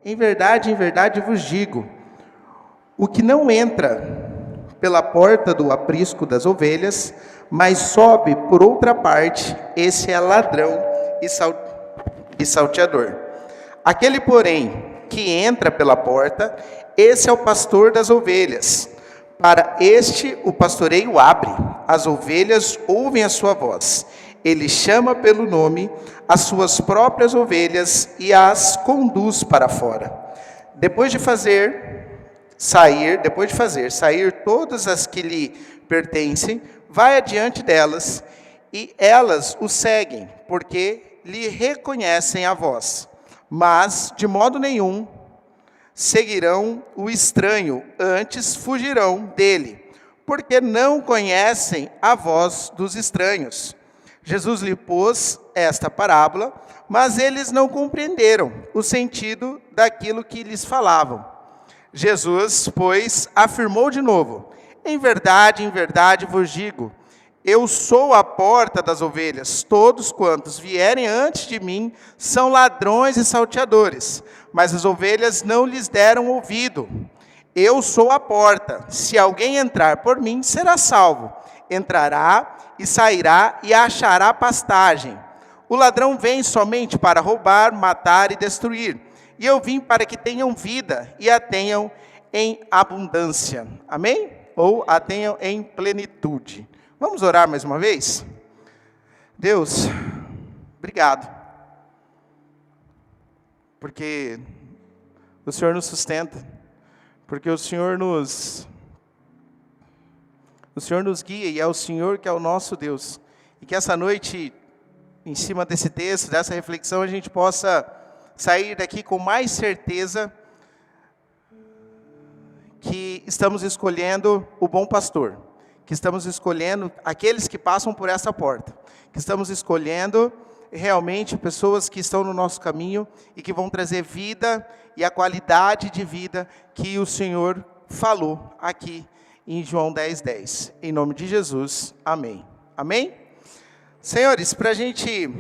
em verdade vos digo, o que não entra pela porta do aprisco das ovelhas, mas sobe por outra parte, esse é ladrão e salteador. Aquele, porém, que entra pela porta, esse é o pastor das ovelhas. Para este o pastoreio abre, as ovelhas ouvem a sua voz. Ele chama pelo nome as suas próprias ovelhas e as conduz para fora. Depois de fazer sair todas as que lhe pertencem, vai adiante delas, e elas o seguem, porque lhe reconhecem a voz. Mas, de modo nenhum, seguirão o estranho, antes fugirão dele, porque não conhecem a voz dos estranhos. Jesus lhe pôs esta parábola, mas eles não compreenderam o sentido daquilo que lhes falavam. Jesus, pois, afirmou de novo: em verdade vos digo, eu sou a porta das ovelhas. Todos quantos vierem antes de mim são ladrões e salteadores, mas as ovelhas não lhes deram ouvido. Eu sou a porta. Se alguém entrar por mim, será salvo. Entrará e sairá e achará pastagem. O ladrão vem somente para roubar, matar e destruir. E eu vim para que tenham vida e a tenham em abundância. Amém? Ou a tenham em plenitude. Vamos orar mais uma vez? Deus, obrigado. Porque o Senhor nos sustenta. Porque o Senhor nos guia e é o Senhor que é o nosso Deus. E que essa noite, em cima desse texto, dessa reflexão, a gente possa sair daqui com mais certeza que estamos escolhendo o bom pastor, que estamos escolhendo aqueles que passam por essa porta, que estamos escolhendo realmente pessoas que estão no nosso caminho e que vão trazer vida e a qualidade de vida que o Senhor falou aqui em João 10:10. Em nome de Jesus, amém. Amém? Senhores, para a gente...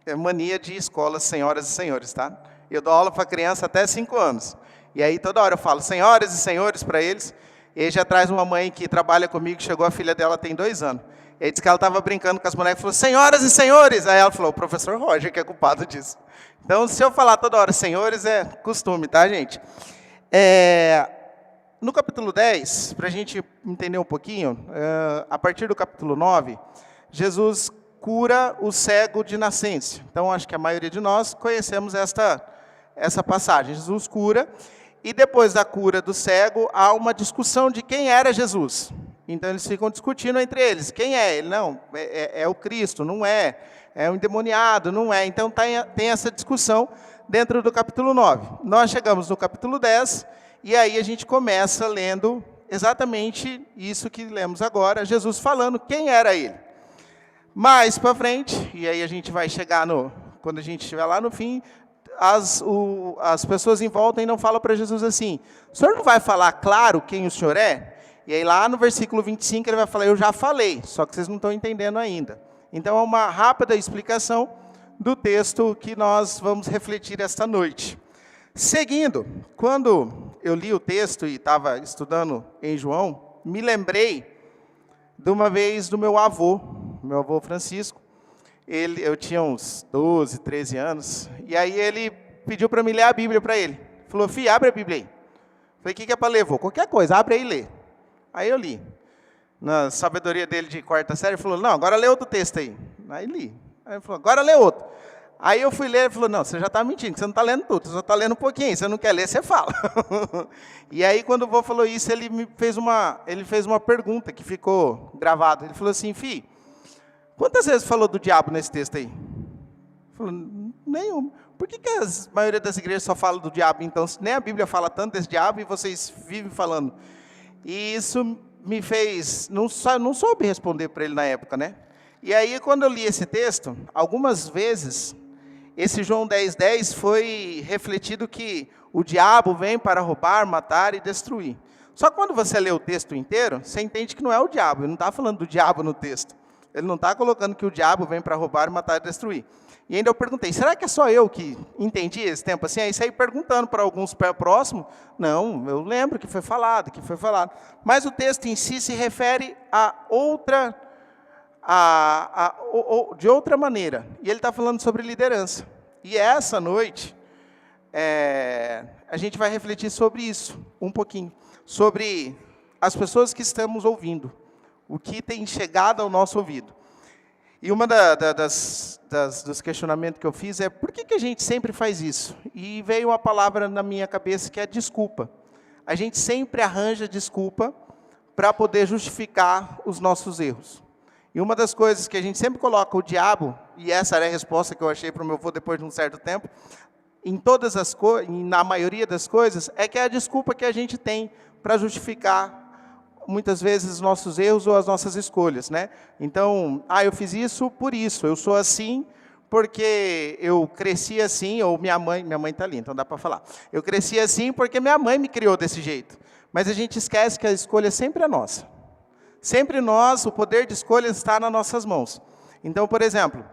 É mania de escola, senhoras e senhores, tá? Eu dou aula para criança até 5 anos. E aí toda hora eu falo senhoras e senhores para eles. E aí já traz uma mãe que trabalha comigo, chegou a filha dela tem 2 anos. E aí disse que ela estava brincando com as bonecas e falou, senhoras e senhores. Aí ela falou, o professor Roger que é culpado disso. Então, se eu falar toda hora senhores, é costume, tá, gente? No capítulo 10, para a gente entender um pouquinho, a partir do capítulo 9, Jesus cura o cego de nascença. Então, acho que a maioria de nós conhecemos essa passagem. Jesus cura, e depois da cura do cego, há uma discussão de quem era Jesus. Então, eles ficam discutindo entre eles. Quem é ele? Não, é o Cristo, não é. É o endemoniado, não é. Então, tem essa discussão dentro do capítulo 9. Nós chegamos no capítulo 10, e aí a gente começa lendo exatamente isso que lemos agora, Jesus falando quem era ele. Mais para frente, e aí a gente vai chegar quando a gente estiver lá no fim, as pessoas em volta ainda falam para Jesus assim, o senhor não vai falar claro quem o senhor é? E aí lá no versículo 25 ele vai falar, eu já falei, só que vocês não estão entendendo ainda. Então é uma rápida explicação do texto que nós vamos refletir esta noite. Seguindo, quando eu li o texto e estava estudando em João, me lembrei de uma vez do meu avô Francisco. Eu tinha uns 12, 13 anos, e aí ele pediu para mim ler a Bíblia para ele. Falou, filho, abre a Bíblia aí. Falei, o que é para ler, vô? Qualquer coisa, abre aí e lê. Aí eu li. Na sabedoria dele de 4ª série, ele falou, não, agora lê outro texto aí. Aí li. Aí ele falou, agora lê outro. Aí eu fui ler, ele falou, não, você já está mentindo, você não está lendo tudo, você só está lendo um pouquinho, você não quer ler, você fala. E aí, quando o vô falou isso, ele fez uma pergunta que ficou gravada. Ele falou assim, filho, quantas vezes falou do diabo nesse texto aí? Ele falou, nenhuma. Por que a maioria das igrejas só fala do diabo, então? Nem a Bíblia fala tanto desse diabo e vocês vivem falando. E isso me fez, não soube responder para ele na época, né? E aí, quando eu li esse texto, algumas vezes, esse João 10:10 foi refletido que o diabo vem para roubar, matar e destruir. Só que quando você lê o texto inteiro, você entende que não é o diabo, ele não está falando do diabo no texto. Ele não está colocando que o diabo vem para roubar, matar e destruir. E ainda eu perguntei, será que é só eu que entendi esse tempo assim? Aí saí perguntando para alguns próximos. Não, eu lembro que foi falado, Mas o texto em si se refere a outra, de outra maneira. E ele está falando sobre liderança. E essa noite, a gente vai refletir sobre isso, um pouquinho. Sobre as pessoas que estamos ouvindo. O que tem chegado ao nosso ouvido. E uma dos questionamentos que eu fiz é, por que a gente sempre faz isso? E veio uma palavra na minha cabeça que é desculpa. A gente sempre arranja desculpa para poder justificar os nossos erros. E uma das coisas que a gente sempre coloca o diabo, e essa era a resposta que eu achei para o meu avô depois de um certo tempo, na maioria das coisas, é que é a desculpa que a gente tem para justificar muitas vezes os nossos erros ou as nossas escolhas, né? Então, eu fiz isso por isso, eu sou assim porque eu cresci assim, ou minha mãe está ali, então dá para falar. Eu cresci assim porque minha mãe me criou desse jeito. Mas a gente esquece que a escolha sempre é nossa. Sempre nós, o poder de escolha está nas nossas mãos. Então, por exemplo,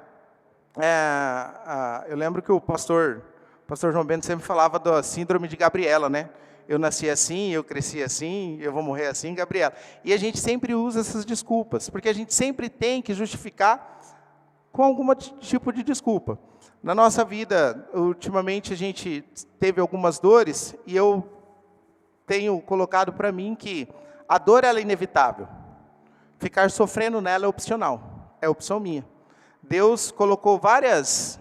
eu lembro que o pastor João Bento sempre falava da síndrome de Gabriela, né? Eu nasci assim, eu cresci assim, eu vou morrer assim, Gabriela. E a gente sempre usa essas desculpas, porque a gente sempre tem que justificar com algum tipo de desculpa. Na nossa vida, ultimamente, a gente teve algumas dores, e eu tenho colocado para mim que a dor ela é inevitável. Ficar sofrendo nela é opcional, é opção minha. Deus colocou várias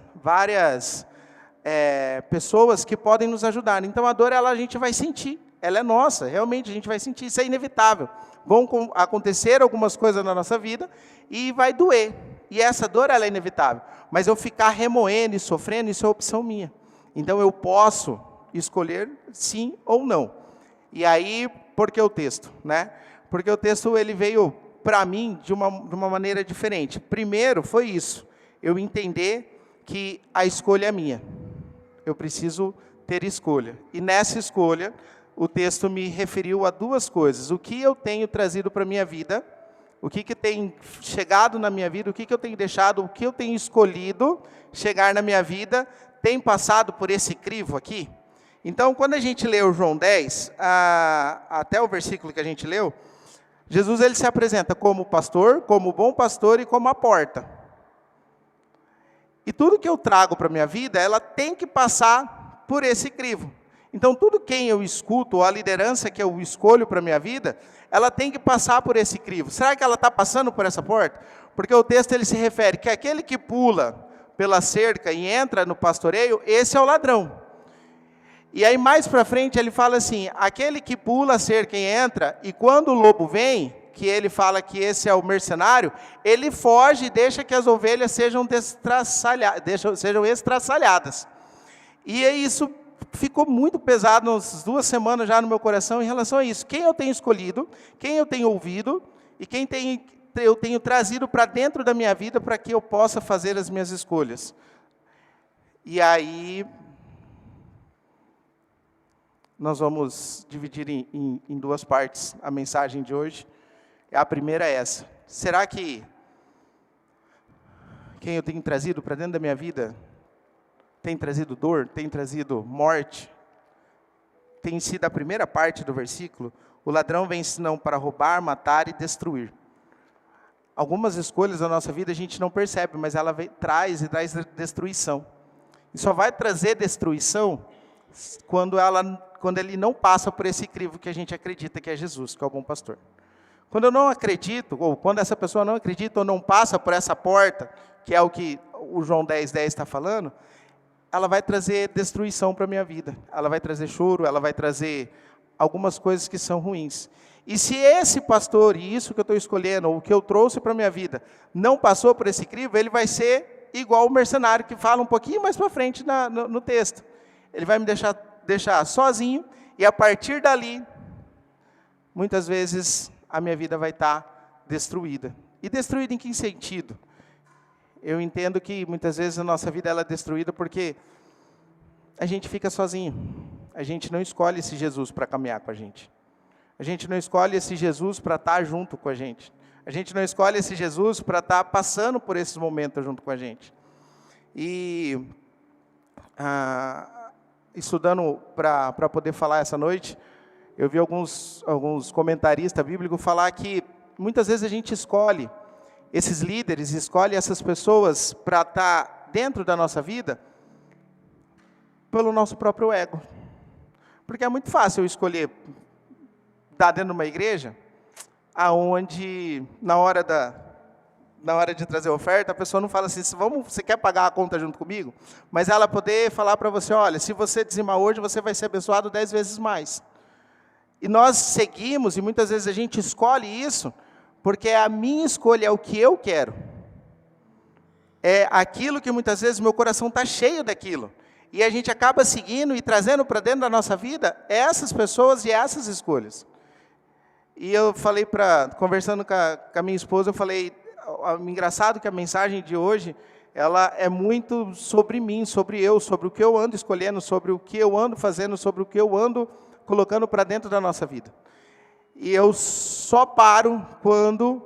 pessoas que podem nos ajudar. Então, a dor, a gente vai sentir. Ela é nossa, realmente, a gente vai sentir. Isso é inevitável. Vão acontecer algumas coisas na nossa vida e vai doer. E essa dor, ela é inevitável. Mas eu ficar remoendo e sofrendo, isso é opção minha. Então, eu posso escolher sim ou não. E aí, por que o texto? Né? Porque o texto ele veio para mim de uma maneira diferente. Primeiro, foi isso. Eu entender que a escolha é minha. Eu preciso ter escolha. E nessa escolha, o texto me referiu a duas coisas. O que eu tenho trazido para a minha vida, o que tem chegado na minha vida, o que eu tenho deixado, o que eu tenho escolhido chegar na minha vida, tem passado por esse crivo aqui. Então, quando a gente lê o João 10, até o versículo que a gente leu, Jesus ele se apresenta como pastor, como bom pastor e como a porta. E tudo que eu trago para a minha vida, ela tem que passar por esse crivo. Então, tudo quem eu escuto, ou a liderança que eu escolho para a minha vida, ela tem que passar por esse crivo. Será que ela está passando por essa porta? Porque o texto ele se refere que aquele que pula pela cerca e entra no pastoreio, esse é o ladrão. E aí, mais para frente, ele fala assim, aquele que pula a cerca e entra, e quando o lobo vem, que ele fala que esse é o mercenário, ele foge e deixa que as ovelhas sejam estraçalhadas. E isso ficou muito pesado nas 2 semanas já no meu coração em relação a isso. Quem eu tenho escolhido, quem eu tenho ouvido, e quem eu tenho trazido para dentro da minha vida para que eu possa fazer as minhas escolhas. E aí, nós vamos dividir em 2 partes a mensagem de hoje. A primeira é essa. Será que quem eu tenho trazido para dentro da minha vida tem trazido dor, tem trazido morte? Tem sido a primeira parte do versículo. O ladrão vem senão para roubar, matar e destruir. Algumas escolhas da nossa vida a gente não percebe, mas ela traz destruição. E só vai trazer destruição quando ele não passa por esse crivo que a gente acredita que é Jesus, que é o bom pastor. Quando eu não acredito, ou quando essa pessoa não acredita ou não passa por essa porta, que é o que o João 10:10 está falando, ela vai trazer destruição para a minha vida. Ela vai trazer choro, ela vai trazer algumas coisas que são ruins. E se esse pastor, e isso que eu estou escolhendo, ou o que eu trouxe para a minha vida, não passou por esse crivo, ele vai ser igual o mercenário, que fala um pouquinho mais para frente no texto. Ele vai me deixar sozinho, e a partir dali, muitas vezes, a minha vida vai estar destruída. E destruída em que sentido? Eu entendo que muitas vezes a nossa vida ela é destruída porque a gente fica sozinho. A gente não escolhe esse Jesus para caminhar com a gente. A gente não escolhe esse Jesus para estar junto com a gente. A gente não escolhe esse Jesus para estar passando por esses momentos junto com a gente. E estudando para poder falar essa noite, eu vi alguns comentaristas bíblicos falar que muitas vezes a gente escolhe esses líderes, escolhe essas pessoas para estar dentro da nossa vida pelo nosso próprio ego. Porque é muito fácil eu escolher estar dentro de uma igreja aonde na hora de trazer oferta, a pessoa não fala assim, você quer pagar a conta junto comigo? Mas ela poder falar para você, olha, se você dizimar hoje, você vai ser abençoado 10 vezes mais. E nós seguimos, e muitas vezes a gente escolhe isso, porque é a minha escolha, é o que eu quero. É aquilo que muitas vezes meu coração está cheio daquilo. E a gente acaba seguindo e trazendo para dentro da nossa vida essas pessoas e essas escolhas. E eu falei, conversando com a minha esposa, eu falei, engraçado que a mensagem de hoje, ela é muito sobre mim, sobre eu, sobre o que eu ando escolhendo, sobre o que eu ando fazendo, sobre o que eu ando colocando para dentro da nossa vida. E eu só paro quando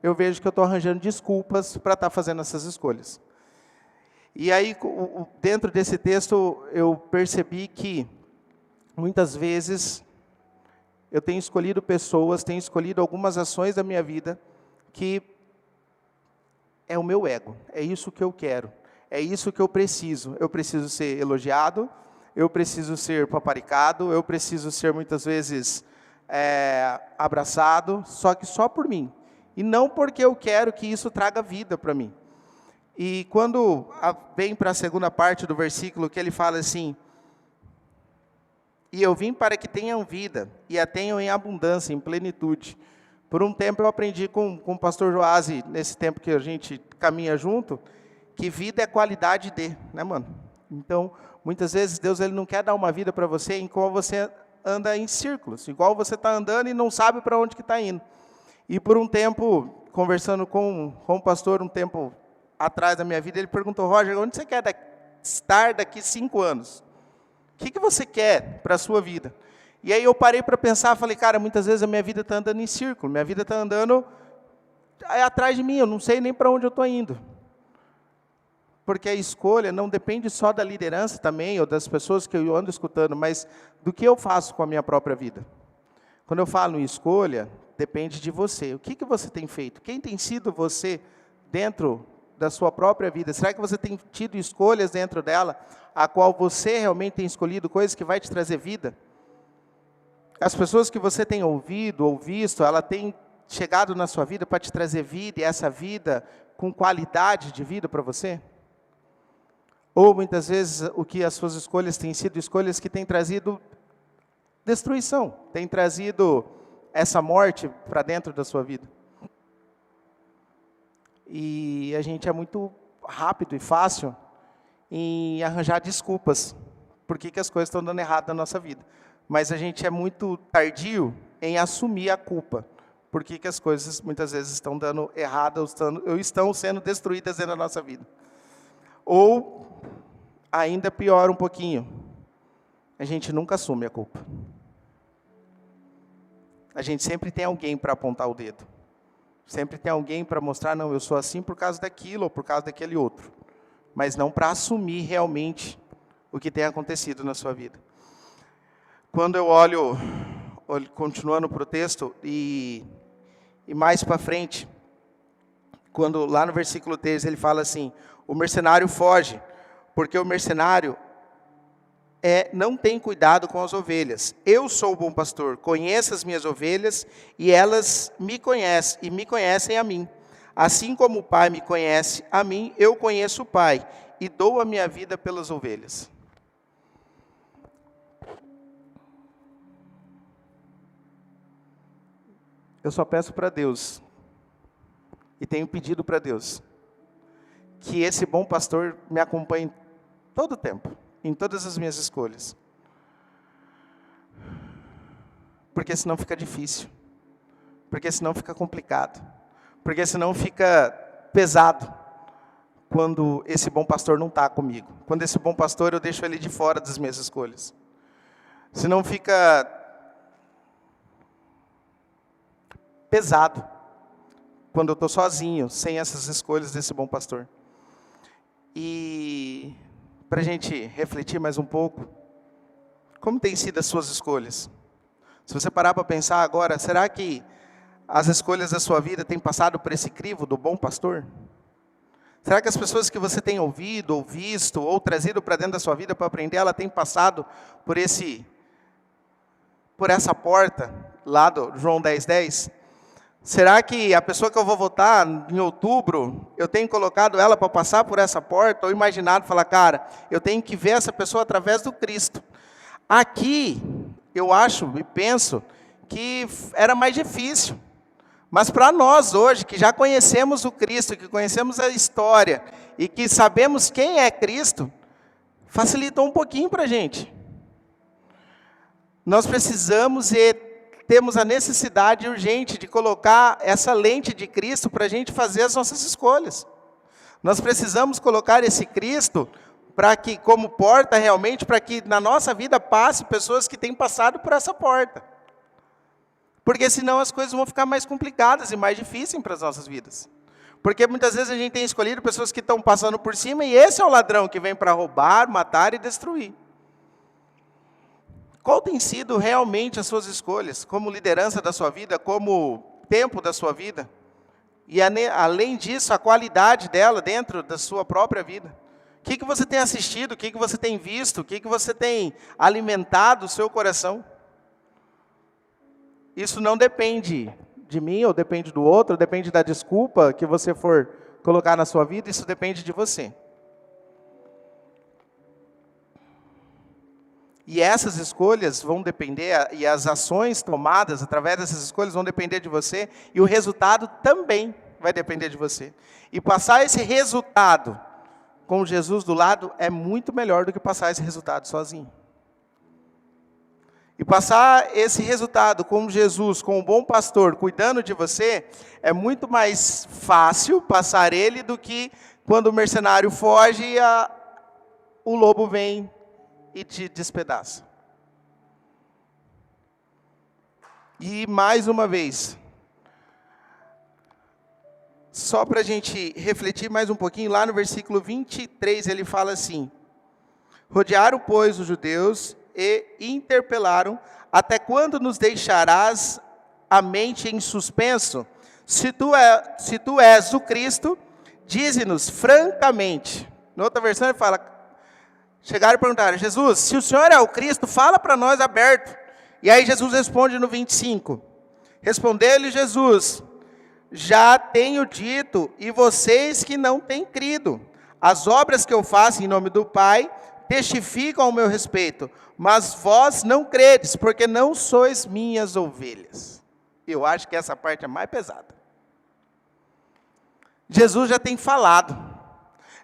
eu vejo que eu estou arranjando desculpas para estar fazendo essas escolhas. E aí, dentro desse texto, eu percebi que, muitas vezes, eu tenho escolhido pessoas, tenho escolhido algumas ações da minha vida, que é o meu ego, é isso que eu quero, é isso que eu preciso ser elogiado, eu preciso ser paparicado, eu preciso ser muitas vezes abraçado, só que só por mim, e não porque eu quero que isso traga vida para mim. E quando vem para a segunda parte do versículo, que ele fala assim, e eu vim para que tenham vida, e a tenham em abundância, em plenitude. Por um tempo eu aprendi com o pastor Joasi, nesse tempo que a gente caminha junto, que vida é qualidade de, né, mano? Então, muitas vezes Deus ele não quer dar uma vida para você em qual você anda em círculos, igual você está andando e não sabe para onde que está indo. E por um tempo, conversando com o pastor, um tempo atrás da minha vida, ele perguntou, Roger, onde você quer estar daqui 5 anos? O que você quer para a sua vida? E aí eu parei para pensar, falei, cara, muitas vezes a minha vida está andando em círculo, minha vida está andando atrás de mim, eu não sei nem para onde eu estou indo. Porque a escolha não depende só da liderança também, ou das pessoas que eu ando escutando, mas do que eu faço com a minha própria vida. Quando eu falo em escolha, depende de você. O que você tem feito? Quem tem sido você dentro da sua própria vida? Será que você tem tido escolhas dentro dela, a qual você realmente tem escolhido coisas que vai te trazer vida? As pessoas que você tem ouvido ou visto, ela tem chegado na sua vida para te trazer vida, e essa vida com qualidade de vida para você? Ou muitas vezes o que as suas escolhas têm sido escolhas que têm trazido destruição, têm trazido essa morte para dentro da sua vida? E a gente é muito rápido e fácil em arranjar desculpas por que as coisas estão dando errado na nossa vida. Mas a gente é muito tardio em assumir a culpa. Por que as coisas muitas vezes estão dando errado ou estão sendo destruídas dentro da nossa vida. Ou, ainda pior um pouquinho, a gente nunca assume a culpa. A gente sempre tem alguém para apontar o dedo. Sempre tem alguém para mostrar, não, eu sou assim por causa daquilo ou por causa daquele outro. Mas não para assumir realmente o que tem acontecido na sua vida. Quando eu olho continuando para o texto, e mais para frente, quando lá no versículo 3 ele fala assim, o mercenário foge, porque o mercenário não tem cuidado com as ovelhas. Eu sou o bom pastor, conheço as minhas ovelhas, e elas me conhecem, e me conhecem a mim. Assim como o Pai me conhece a mim, eu conheço o Pai, e dou a minha vida pelas ovelhas. Eu só peço para Deus, e tenho pedido para Deus, que esse bom pastor me acompanhe todo o tempo, em todas as minhas escolhas. Porque senão fica difícil, porque senão fica complicado, porque senão fica pesado, quando esse bom pastor não está comigo. Quando esse bom pastor eu deixo ele de fora das minhas escolhas. Senão fica pesado, quando eu estou sozinho, sem essas escolhas desse bom pastor. E para a gente refletir mais um pouco, como têm sido as suas escolhas? Se você parar para pensar agora, será que as escolhas da sua vida têm passado por esse crivo do bom pastor? Será que as pessoas que você tem ouvido, ou visto, ou trazido para dentro da sua vida para aprender, ela tem passado por essa porta lá do João 10:10? Será que a pessoa que eu vou votar em outubro, eu tenho colocado ela para passar por essa porta, ou imaginado, falar, cara, eu tenho que ver essa pessoa através do Cristo? Aqui, eu acho e penso que era mais difícil. Mas para nós hoje, que já conhecemos o Cristo, que conhecemos a história, e que sabemos quem é Cristo, facilitou um pouquinho para a gente. Nós precisamos e temos a necessidade urgente de colocar essa lente de Cristo para a gente fazer as nossas escolhas. Nós precisamos colocar esse Cristo para que, como porta realmente, para que na nossa vida passe pessoas que têm passado por essa porta. Porque senão as coisas vão ficar mais complicadas e mais difíceis para as nossas vidas. Porque muitas vezes a gente tem escolhido pessoas que estão passando por cima e esse é o ladrão que vem para roubar, matar e destruir. Qual tem sido realmente as suas escolhas, como liderança da sua vida, como tempo da sua vida? E além disso, a qualidade dela dentro da sua própria vida. O que você tem assistido, o que você tem visto, o que você tem alimentado o seu coração? Isso não depende de mim, ou depende do outro, depende da desculpa que você for colocar na sua vida, isso depende de você. E essas escolhas vão depender, e as ações tomadas através dessas escolhas vão depender de você, e o resultado também vai depender de você. E passar esse resultado com Jesus do lado é muito melhor do que passar esse resultado sozinho. E passar esse resultado com Jesus, com o bom pastor, cuidando de você, é muito mais fácil passar ele do que quando o mercenário foge e o lobo vem e te despedaça. E mais uma vez, só para a gente refletir mais um pouquinho, lá no versículo 23 ele fala assim: rodearam, pois, os judeus e interpelaram: até quando nos deixarás a mente em suspenso? Se tu és o Cristo, dize-nos francamente. Na outra versão ele fala, chegaram e perguntaram: Jesus, se o Senhor é o Cristo, fala para nós aberto. E aí Jesus responde no 25. Respondeu-lhe Jesus: já tenho dito, e vocês que não têm crido. As obras que eu faço em nome do Pai testificam ao meu respeito, mas vós não credes, porque não sois minhas ovelhas. Eu acho que essa parte é mais pesada. Jesus já tem falado.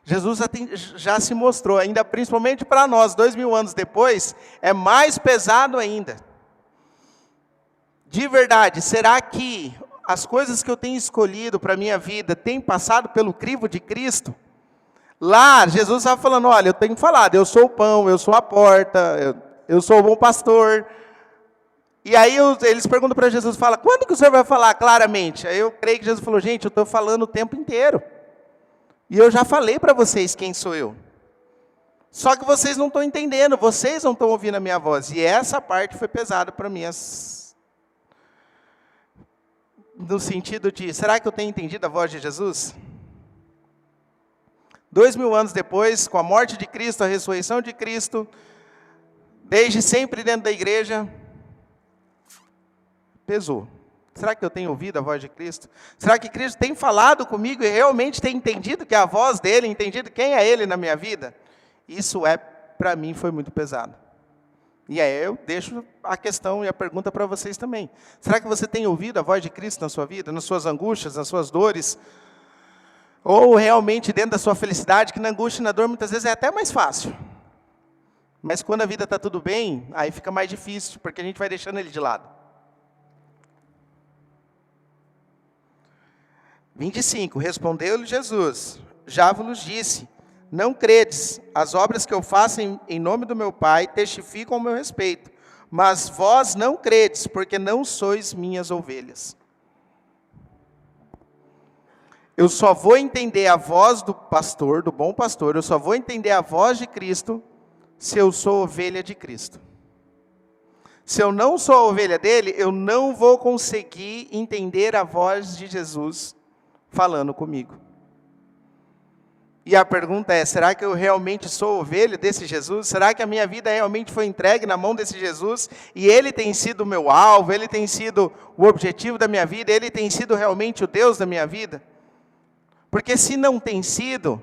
Jesus já se mostrou, ainda principalmente para nós, 2000 anos depois, é mais pesado ainda. De verdade, será que as coisas que eu tenho escolhido para a minha vida têm passado pelo crivo de Cristo? Lá, Jesus estava falando, olha, eu tenho falado, eu sou o pão, eu sou a porta, eu sou o bom pastor. E aí eles perguntam para Jesus, fala, quando que o Senhor vai falar claramente? Aí eu creio que Jesus falou, gente, eu estou falando o tempo inteiro. E eu já falei para vocês quem sou eu. Só que vocês não estão entendendo, vocês não estão ouvindo a minha voz. E essa parte foi pesada para mim. No sentido de, será que eu tenho entendido a voz de Jesus? 2000 anos depois, com a morte de Cristo, a ressurreição de Cristo, desde sempre dentro da igreja, pesou. Será que eu tenho ouvido a voz de Cristo? Será que Cristo tem falado comigo e realmente tem entendido que é a voz dele, entendido quem é ele na minha vida? Isso para mim, foi muito pesado. E aí eu deixo a questão e a pergunta para vocês também. Será que você tem ouvido a voz de Cristo na sua vida, nas suas angústias, nas suas dores? Ou realmente dentro da sua felicidade, que na angústia e na dor muitas vezes é até mais fácil. Mas quando a vida está tudo bem, aí fica mais difícil, porque a gente vai deixando ele de lado. 25, respondeu-lhe Jesus, já vos disse, não credes, as obras que eu faço em nome do meu Pai testificam ao meu respeito, mas vós não credes, porque não sois minhas ovelhas. Eu só vou entender a voz do pastor, do bom pastor, eu só vou entender a voz de Cristo se eu sou ovelha de Cristo. Se eu não sou a ovelha dele, eu não vou conseguir entender a voz de Jesus falando comigo. E a pergunta é, será que eu realmente sou ovelha desse Jesus? Será que a minha vida realmente foi entregue na mão desse Jesus? E ele tem sido o meu alvo, ele tem sido o objetivo da minha vida, ele tem sido realmente o Deus da minha vida? Porque se não tem sido,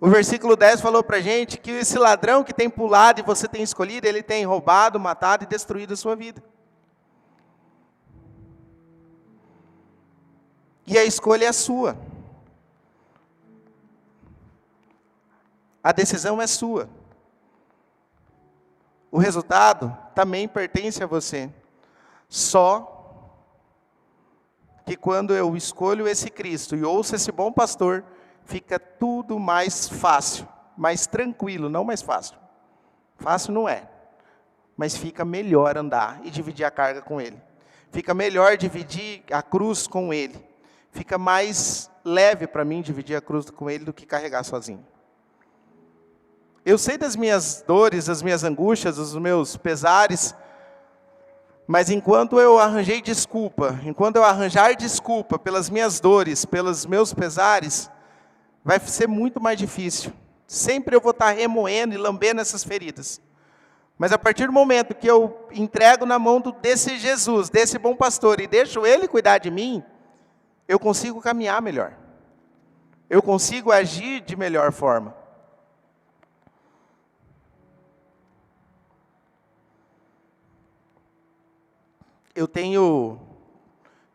o versículo 10 falou para a gente que esse ladrão que tem pulado e você tem escolhido, ele tem roubado, matado e destruído a sua vida. E a escolha é sua. A decisão é sua. O resultado também pertence a você. Só que quando eu escolho esse Cristo e ouço esse bom pastor, fica tudo mais fácil, mais tranquilo, não mais fácil. Fácil não é, mas fica melhor andar e dividir a carga com Ele. Fica melhor dividir a cruz com Ele. Fica mais leve para mim dividir a cruz com Ele do que carregar sozinho. Eu sei das minhas dores, das minhas angústias, dos meus pesares, mas enquanto eu arranjar desculpa pelas minhas dores, pelos meus pesares, vai ser muito mais difícil. Sempre eu vou estar remoendo e lambendo essas feridas. Mas a partir do momento que eu entrego na mão desse Jesus, desse bom pastor, e deixo Ele cuidar de mim, eu consigo caminhar melhor. Eu consigo agir de melhor forma. Eu tenho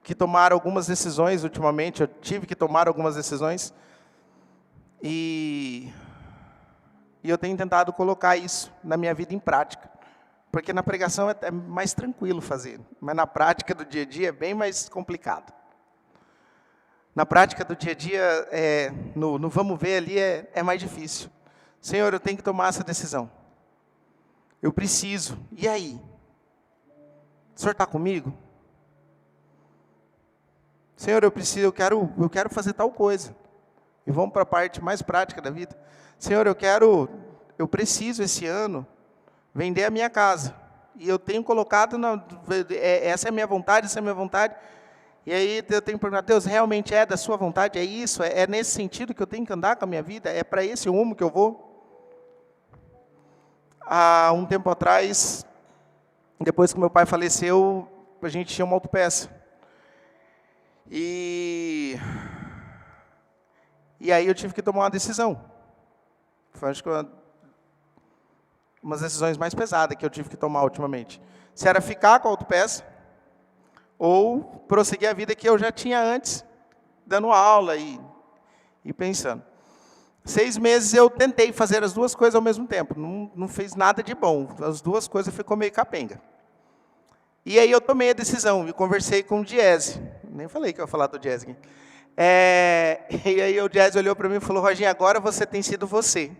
que tomar algumas decisões ultimamente, eu tive que tomar algumas decisões, e eu tenho tentado colocar isso na minha vida em prática, porque na pregação é mais tranquilo fazer, mas na prática do dia a dia é bem mais complicado. Na prática do dia a dia, no vamos ver ali, é mais difícil. Senhor, eu tenho que tomar essa decisão. Eu preciso. E aí? O Senhor está comigo? Senhor, eu quero fazer tal coisa. E vamos para a parte mais prática da vida. Senhor, eu preciso esse ano vender a minha casa. E eu tenho colocado, essa é a minha vontade, essa é a minha vontade. E aí eu tenho que perguntar, Deus, realmente é da sua vontade? É isso? É nesse sentido que eu tenho que andar com a minha vida? É para esse rumo que eu vou? Há um tempo atrás, depois que meu pai faleceu, a gente tinha uma autopeça. E aí eu tive que tomar uma decisão. Foi, acho que umas decisões mais pesadas que eu tive que tomar ultimamente. Se era ficar com a autopeça, ou prosseguir a vida que eu já tinha antes, dando aula e pensando. 6 meses eu tentei fazer as duas coisas ao mesmo tempo. Não fez nada de bom. As duas coisas ficou meio capenga. E aí eu tomei a decisão e conversei com o Diese. Nem falei que eu ia falar do Diese. E aí o Diese olhou para mim e falou, Roginho, agora você tem sido você.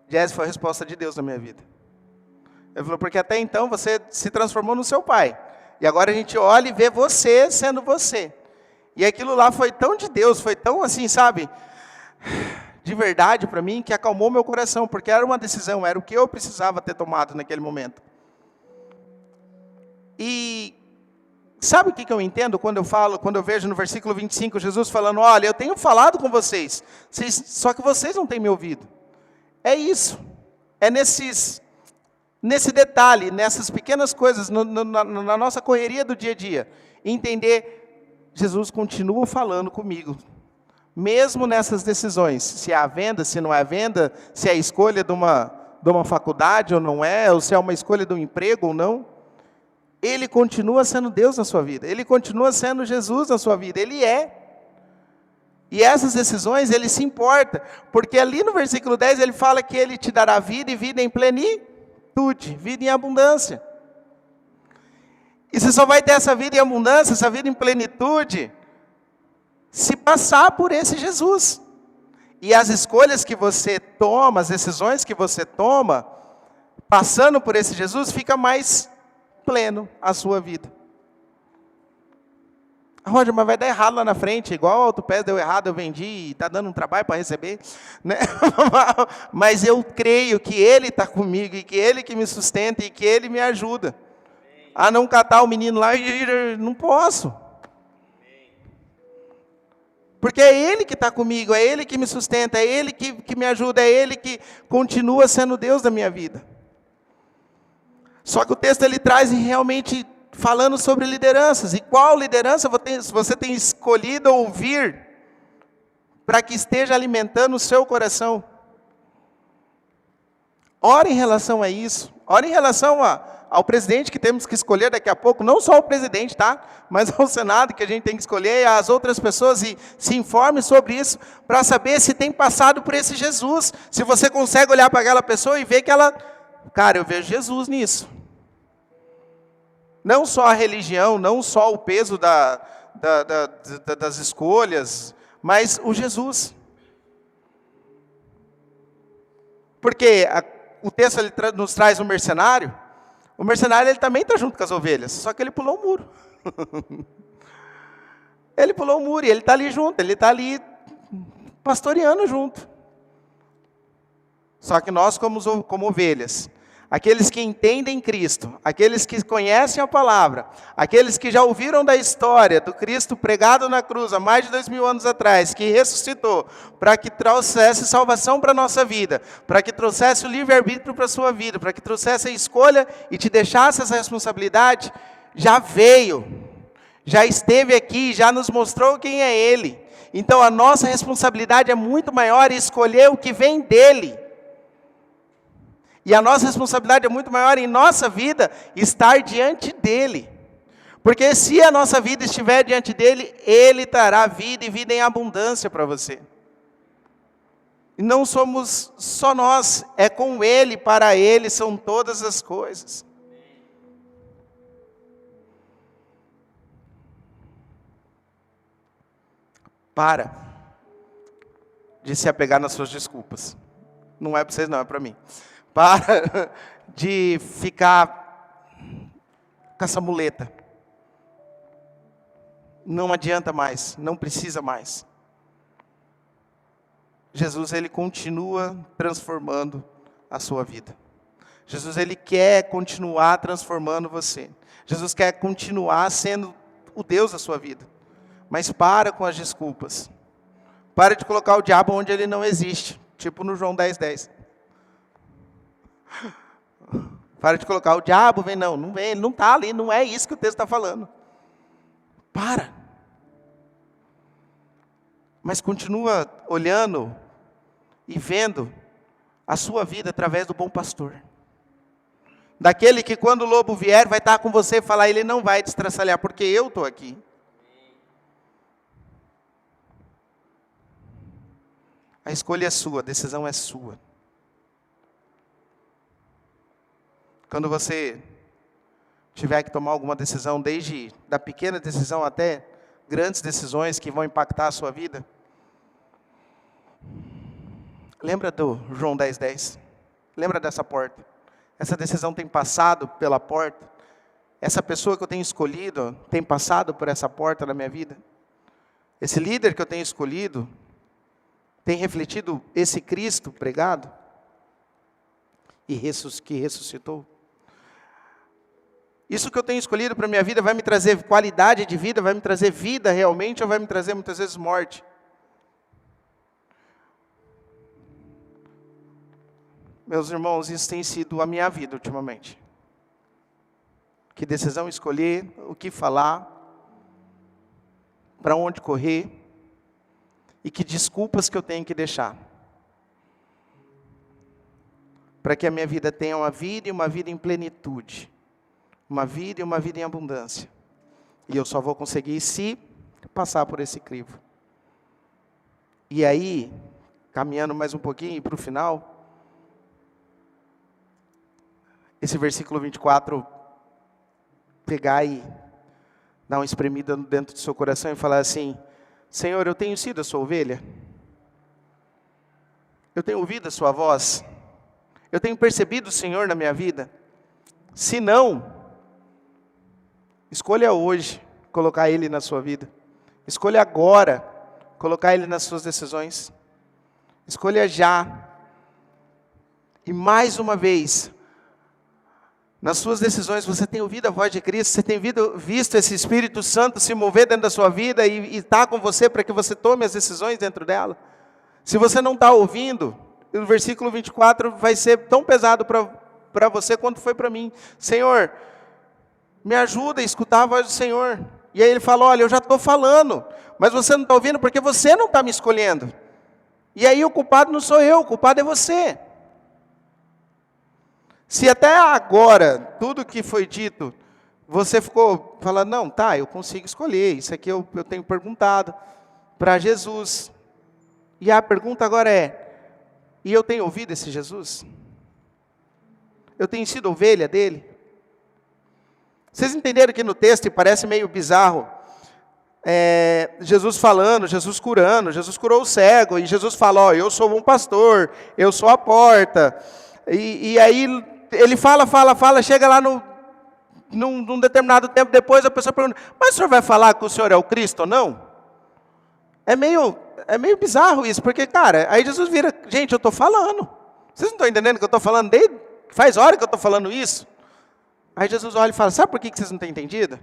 Diese foi a resposta de Deus na minha vida. Ele falou, porque até então você se transformou no seu pai. E agora a gente olha e vê você sendo você. E aquilo lá foi tão de Deus, foi tão assim, sabe, de verdade para mim, que acalmou meu coração, porque era uma decisão, era o que eu precisava ter tomado naquele momento. E sabe o que eu entendo quando eu vejo no versículo 25, Jesus falando, olha, eu tenho falado com vocês, só que vocês não têm me ouvido. É isso, é nesse detalhe, nessas pequenas coisas, na nossa correria do dia a dia, entender, Jesus continua falando comigo, mesmo nessas decisões, se há venda, se não há venda, se é a escolha de uma faculdade ou não é, ou se é uma escolha de um emprego ou não, Ele continua sendo Deus na sua vida, Ele continua sendo Jesus na sua vida, Ele é. E essas decisões, Ele se importa, porque ali no versículo 10 Ele fala que Ele te dará vida e vida em plenitude, vida em abundância. E você só vai ter essa vida em abundância, essa vida em plenitude, se passar por esse Jesus. E as escolhas que você toma, as decisões que você toma, passando por esse Jesus, fica mais pleno a sua vida. Roger, mas vai dar errado lá na frente, igual o Autopés deu errado, eu vendi e está dando um trabalho para receber. Né? Mas eu creio que Ele está comigo, e que Ele que me sustenta, e que Ele me ajuda. A não catar o menino lá, não posso. Porque é Ele que está comigo, é Ele que me sustenta, é Ele que me ajuda, é Ele que continua sendo Deus da minha vida. Só que o texto ele traz realmente falando sobre lideranças. E qual liderança você tem escolhido ouvir para que esteja alimentando o seu coração? Ora em relação a isso. Ora em relação ao presidente que temos que escolher daqui a pouco. Não só o presidente, tá? Mas ao Senado que a gente tem que escolher. E as outras pessoas. E se informe sobre isso. Para saber se tem passado por esse Jesus. Se você consegue olhar para aquela pessoa e ver que ela... Cara, eu vejo Jesus nisso. Não só a religião, não só o peso das escolhas, mas o Jesus. Porque o texto ele nos traz um mercenário. O mercenário ele também está junto com as ovelhas, só que ele pulou o muro. Ele pulou o muro e ele está ali junto, ele está ali pastoreando junto. Só que nós, como ovelhas, aqueles que entendem Cristo, aqueles que conhecem a palavra, aqueles que já ouviram da história do Cristo pregado na cruz há mais de 2000 anos atrás, que ressuscitou, para que trouxesse salvação para a nossa vida, para que trouxesse o livre-arbítrio para a sua vida, para que trouxesse a escolha e te deixasse essa responsabilidade, já veio, já esteve aqui, já nos mostrou quem é Ele. Então a nossa responsabilidade é muito maior em escolher o que vem dEle. E a nossa responsabilidade é muito maior em nossa vida estar diante dEle. Porque se a nossa vida estiver diante dEle, Ele trará vida e vida em abundância para você. E não somos só nós, é com Ele, para Ele são todas as coisas. Para de se apegar nas suas desculpas. Não é para vocês não, é para mim. Para de ficar com essa muleta. Não adianta mais, não precisa mais. Jesus, Ele continua transformando a sua vida. Jesus, Ele quer continuar transformando você. Jesus quer continuar sendo o Deus da sua vida. Mas para com as desculpas. Para de colocar o diabo onde ele não existe. Tipo no João 10:10. Para de colocar o diabo, não vem, ele não está ali, não é isso que o texto está falando. Para. Mas continua olhando e vendo a sua vida através do bom pastor. Daquele que quando o lobo vier vai estar com você e falar, ele não vai te estraçalhar, porque eu estou aqui. A escolha é sua, a decisão é sua. Quando você tiver que tomar alguma decisão, desde da pequena decisão até grandes decisões que vão impactar a sua vida, lembra do João 10:10? Lembra dessa porta? Essa decisão tem passado pela porta? Essa pessoa que eu tenho escolhido tem passado por essa porta na minha vida? Esse líder que eu tenho escolhido tem refletido esse Cristo pregado e que ressuscitou? Isso que eu tenho escolhido para a minha vida vai me trazer qualidade de vida, vai me trazer vida realmente, ou vai me trazer muitas vezes morte? Meus irmãos, isso tem sido a minha vida ultimamente. Que decisão escolher, o que falar, para onde correr, e que desculpas que eu tenho que deixar. Para que a minha vida tenha uma vida e uma vida em plenitude. Uma vida e uma vida em abundância. E eu só vou conseguir se passar por esse crivo. E aí, caminhando mais um pouquinho para o final, esse versículo 24, pegar e dar uma espremida dentro do seu coração e falar assim, Senhor, eu tenho sido a sua ovelha? Eu tenho ouvido a sua voz? Eu tenho percebido o Senhor na minha vida? Se não, escolha hoje colocar Ele na sua vida. Escolha agora colocar Ele nas suas decisões. Escolha já. E mais uma vez, nas suas decisões, você tem ouvido a voz de Cristo, você tem visto esse Espírito Santo se mover dentro da sua vida e está com você para que você tome as decisões dentro dela. Se você não está ouvindo, o versículo 24 vai ser tão pesado para você quanto foi para mim. Senhor, me ajuda a escutar a voz do Senhor. E aí ele fala, olha, eu já estou falando, mas você não está ouvindo porque você não está me escolhendo. E aí o culpado não sou eu, o culpado é você. Se até agora, tudo que foi dito, você ficou falando, não, tá, eu consigo escolher, isso aqui eu tenho perguntado para Jesus. E a pergunta agora é, e eu tenho ouvido esse Jesus? Eu tenho sido ovelha dele? Vocês entenderam que no texto, e parece meio bizarro, Jesus falando, Jesus curando, Jesus curou o cego, e Jesus fala, ó, eu sou um pastor, eu sou a porta, e aí ele fala, chega lá num determinado tempo depois, a pessoa pergunta, mas o senhor vai falar que o senhor é o Cristo ou não? É meio bizarro isso, porque, cara, aí Jesus vira, gente, eu estou falando, vocês não estão entendendo que eu estou falando desde, faz hora que eu estou falando isso? Aí Jesus olha e fala, sabe por que vocês não têm entendido?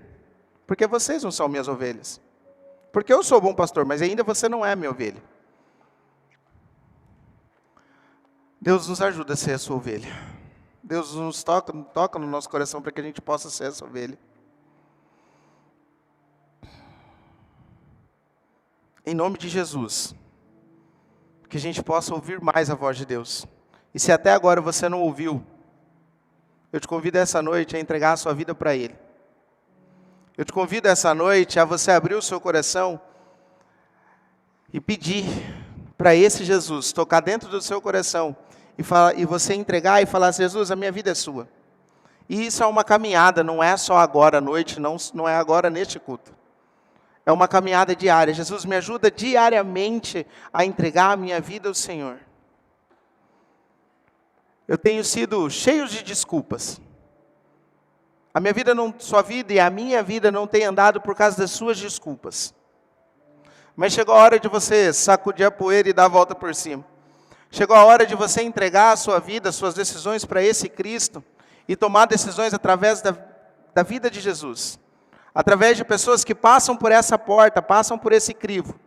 Porque vocês não são minhas ovelhas. Porque eu sou o bom pastor, mas ainda você não é minha ovelha. Deus nos ajuda a ser a sua ovelha. Deus nos toca no nosso coração para que a gente possa ser essa ovelha. Em nome de Jesus, que a gente possa ouvir mais a voz de Deus. E se até agora você não ouviu, eu te convido essa noite a entregar a sua vida para Ele. Eu te convido essa noite a você abrir o seu coração e pedir para esse Jesus tocar dentro do seu coração e você entregar e falar, Jesus, a minha vida é sua. E isso é uma caminhada, não é só agora à noite, não é agora neste culto. É uma caminhada diária. Jesus, me ajuda diariamente a entregar a minha vida ao Senhor. Eu tenho sido cheio de desculpas. A minha vida sua vida e a minha vida não tem andado por causa das suas desculpas. Mas chegou a hora de você sacudir a poeira e dar a volta por cima. Chegou a hora de você entregar a sua vida, as suas decisões para esse Cristo e tomar decisões através da vida de Jesus. Através de pessoas que passam por essa porta, passam por esse crivo.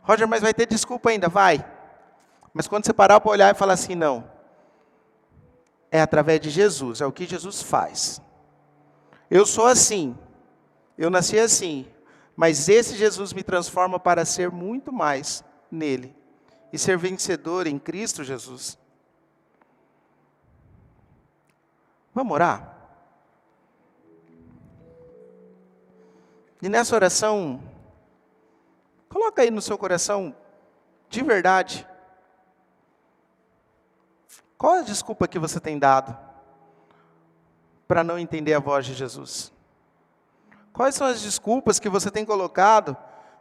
Roger, mas vai ter desculpa ainda? Vai. Mas quando você parar para olhar e falar assim, não. É através de Jesus, é o que Jesus faz. Eu sou assim, eu nasci assim, mas esse Jesus me transforma para ser muito mais nele. E ser vencedor em Cristo Jesus. Vamos orar? E nessa oração, coloca aí no seu coração, de verdade, qual a desculpa que você tem dado para não entender a voz de Jesus? Quais são as desculpas que você tem colocado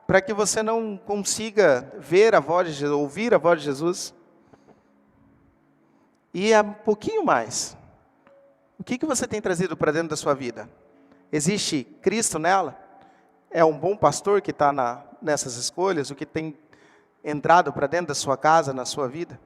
para que você não consiga ver a voz de Jesus, ouvir a voz de Jesus? E um pouquinho mais, o que você tem trazido para dentro da sua vida? Existe Cristo nela? É um bom pastor que está nessas escolhas, o que tem entrado para dentro da sua casa, na sua vida?